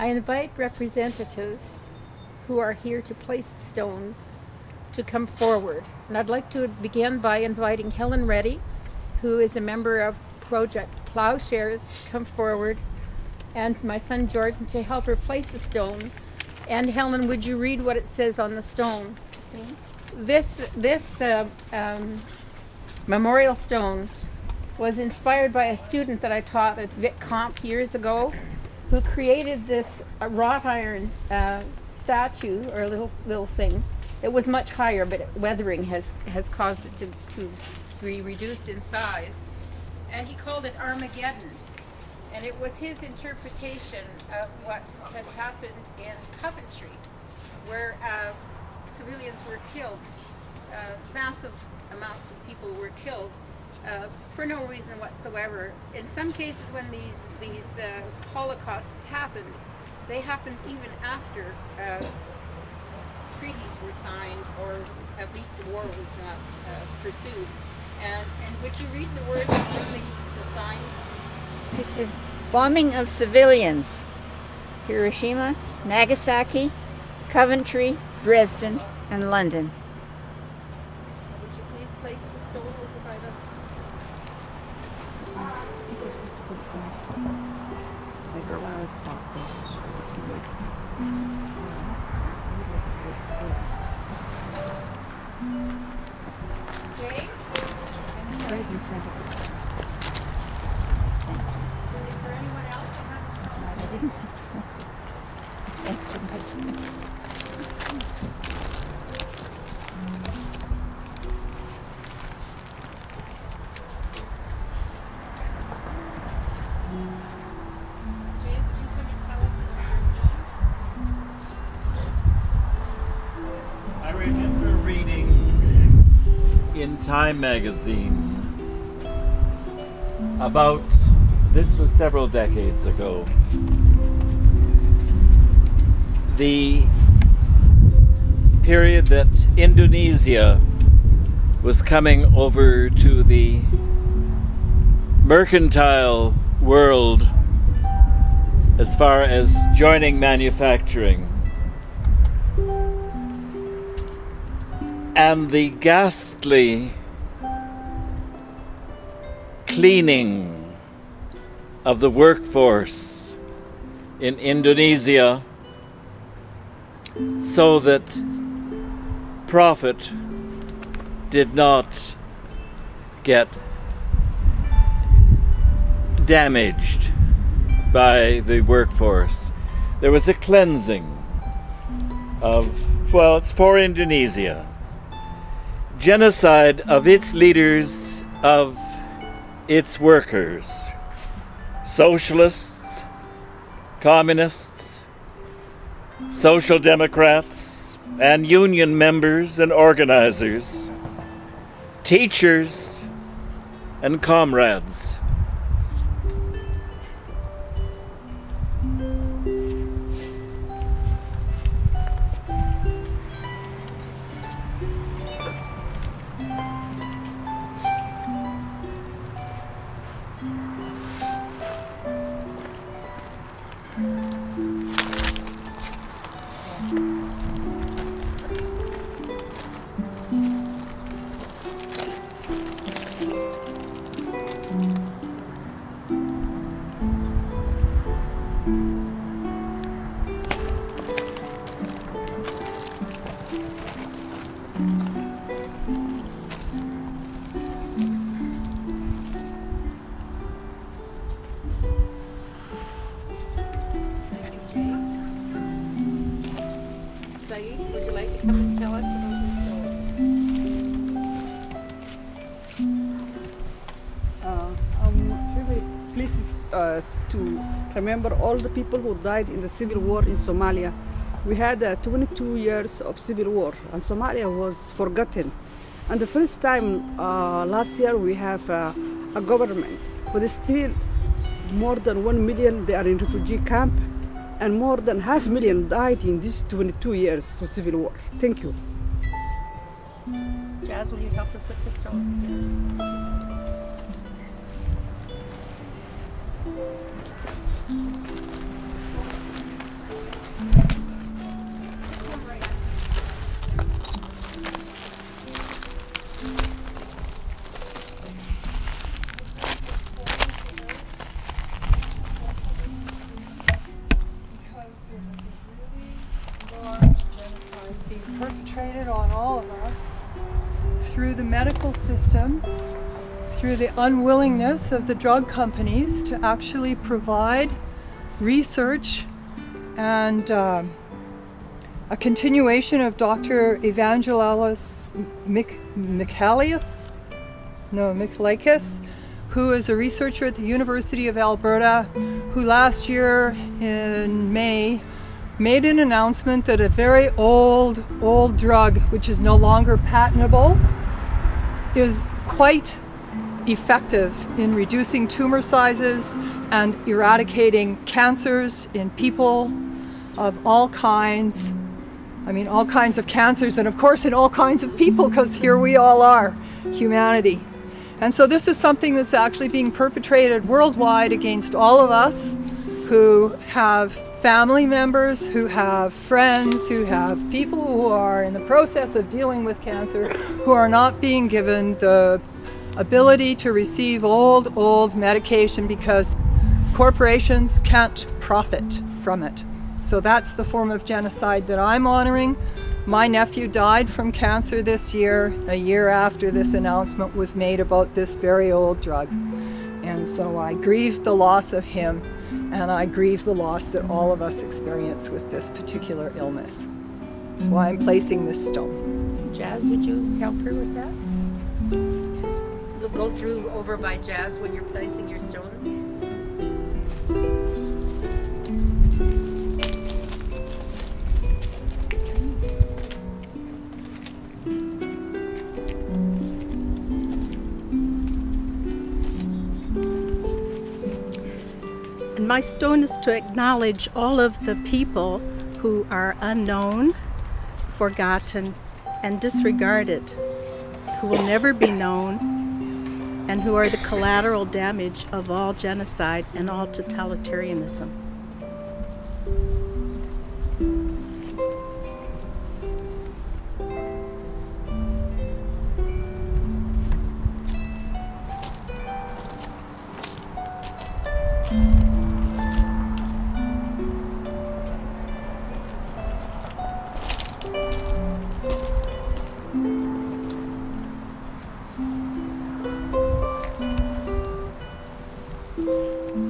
I invite representatives who are here to place the stones to come forward. And I'd like to begin by inviting Helen Reddy, who is a member of Project Plowshares, to come forward, and my son Jordan to help her place the stone. And Helen, would you read what it says on the stone? This memorial stone was inspired by a student that I taught at Vic Comp years ago, who created this wrought iron statue, or little thing. It was much higher, but weathering has caused it to be reduced in size. And he called it Armageddon. And it was his interpretation of what had happened in Coventry, where civilians were killed. Massive amounts of people were killed for no reason whatsoever. In some cases, when these holocausts happened, they happened even after treaties were signed, or at least the war was not pursued. And would you read the words on the sign? It says, bombing of civilians, Hiroshima, Nagasaki, Coventry, Dresden, and London. Would you please place the stone over by the... Jay? Right in front of us. Is there anyone else that has a stone? Thanks so much. Jay, would you come and tell us about your name? I remember reading in Time magazine about, this was several decades ago, the period that Indonesia was coming over to the mercantile world as far as joining manufacturing. And the ghastly cleaning of the workforce in Indonesia so that profit did not get damaged by the workforce. There was a cleansing of, well, it's for Indonesia. Genocide of its leaders, of its workers, socialists, communists, social democrats, and union members and organizers, teachers and comrades. Saeed, would you like to come and tell us about your stone? I'm really pleased to remember all the people who died in the civil war in Somalia. We had 22 years of civil war, and Somalia was forgotten. And the first time last year we have a government, but still more than 1 million they are in refugee camp, and more than 500,000 died in these 22 years of civil war. Thank you. Jazz, will you help her put the stone here? through the medical system, through the unwillingness of the drug companies to actually provide research and a continuation of Dr. Evangelos Michalikis, who is a researcher at the University of Alberta, who last year in May made an announcement that a very old drug, which is no longer patentable, is quite effective in reducing tumor sizes and eradicating cancers in people of all kinds. I mean, all kinds of cancers, and of course in all kinds of people, because here we all are, humanity. And so this is something that's actually being perpetrated worldwide against all of us who have family members, who have friends, who have people who are in the process of dealing with cancer, who are not being given the ability to receive old medication because corporations can't profit from it. So that's the form of genocide that I'm honoring. My nephew died from cancer this year, a year after this announcement was made about this very old drug. And so I grieve the loss of him, and I grieve the loss that all of us experience with this particular illness. That's why I'm placing this stone. Jazz, would you help her with that? We'll go through over by Jazz when you're placing your stone. And my stone is to acknowledge all of the people who are unknown, forgotten, and disregarded, who will never be known, and who are the collateral damage of all genocide and all totalitarianism.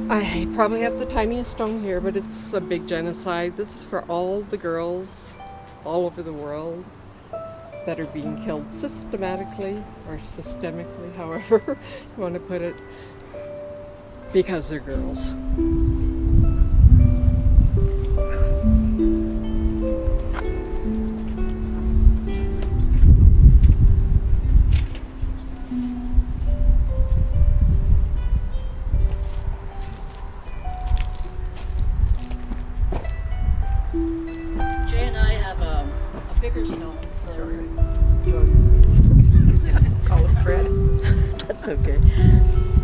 I probably have the tiniest stone here, but it's a big genocide. This is for all the girls all over the world that are being killed systematically or systemically, however you want to put it, because they're girls. Bigger stone. Call it Fred. That's okay.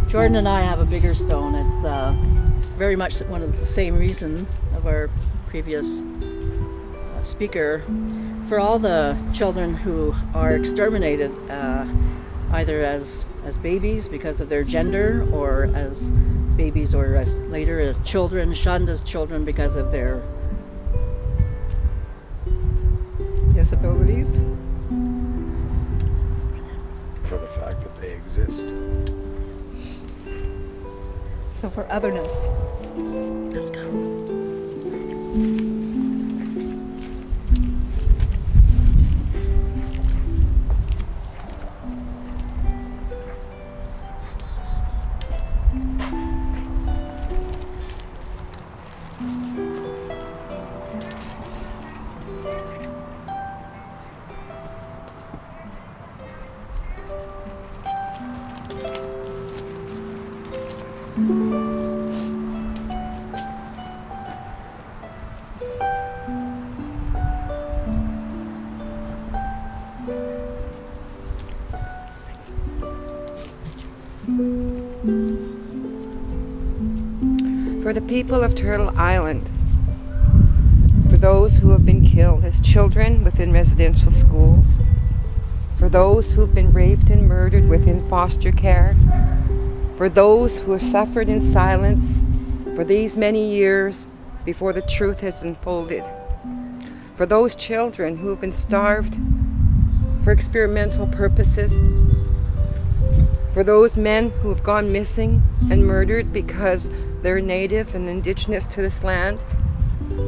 Jordan and I have a bigger stone. It's very much one of the same reason of our previous speaker. For all the children who are exterminated, either as babies because of their gender, or as babies, or as later as children, shunned as children because of their Disabilities. For the fact that they exist. So for otherness. Let's go. For the people of Turtle Island, for those who have been killed as children within residential schools, for those who have been raped and murdered within foster care, for those who have suffered in silence for these many years before the truth has unfolded, for those children who have been starved for experimental purposes, for those men who have gone missing and murdered because they're native and indigenous to this land,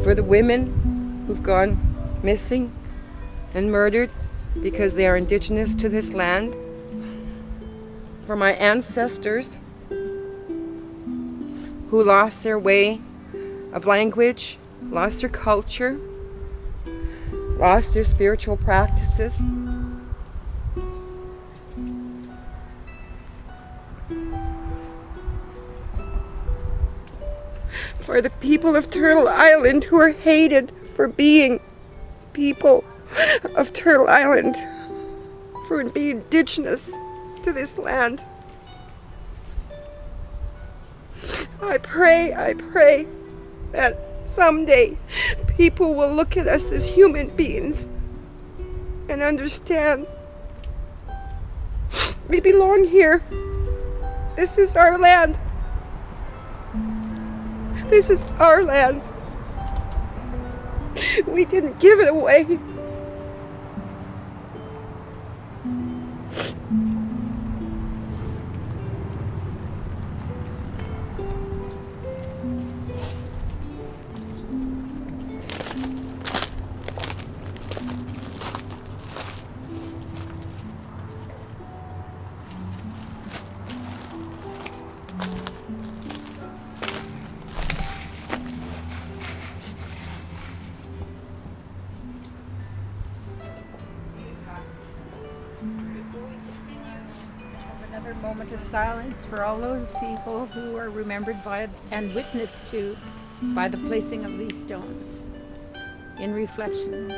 for the women who've gone missing and murdered because they are indigenous to this land, for my ancestors who lost their way of language, lost their culture, lost their spiritual practices. For the people of Turtle Island who are hated for being people of Turtle Island, for being indigenous to this land. I pray that someday people will look at us as human beings and understand we belong here. This is our land. This is our land. We didn't give it away. Another moment of silence for all those people who are remembered by and witnessed to by the placing of these stones in reflection